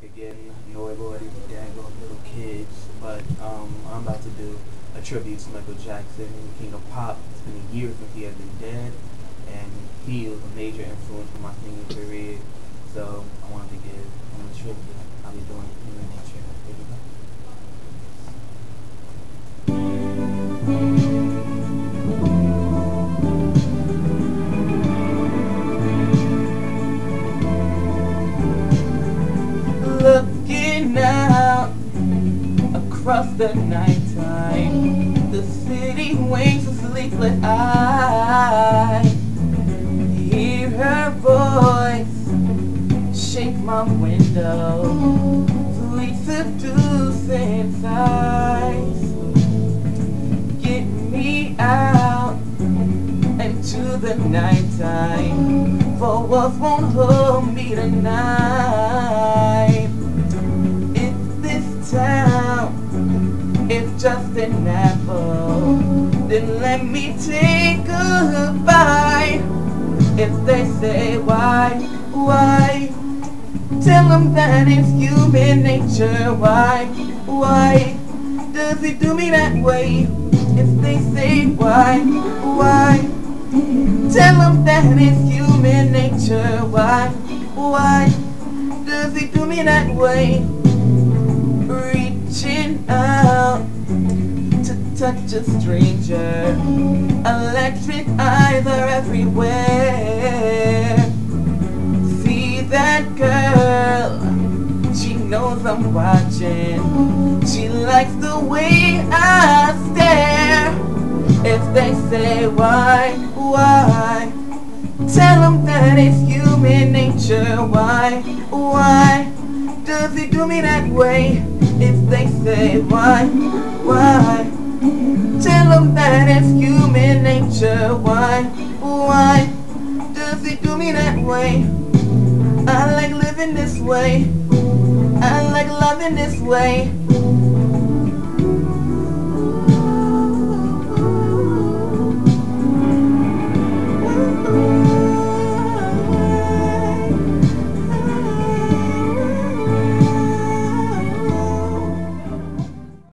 back again. No, everybody dang old little kids, but I'm about to do a tribute to Michael Jackson, King of Pop. It's been a year since he has been dead, and he was a major influence on my singing career. So I wanted to give him a tribute. I'll be doing Human Nature. Here we go. Looking out across the nighttime, the city waits for sleepless I hear her voice shake my window, sweet seducing sighs. Get me out into the nighttime, for walls won't hold me tonight. Town, it's just an apple, then let me take a bite. If they say why, tell them that it's human nature. Why does it do me that way? If they say why, tell them that it's human nature. Why does it do me that way? Reaching out to touch a stranger, electric eyes are everywhere. See that girl, she knows I'm watching. She likes the way I stare. If they say why, tell them that it's human nature. Why does it do me that way? If they say why, tell them that it's human nature. Why does it do me that way? I like living this way, I like loving this way.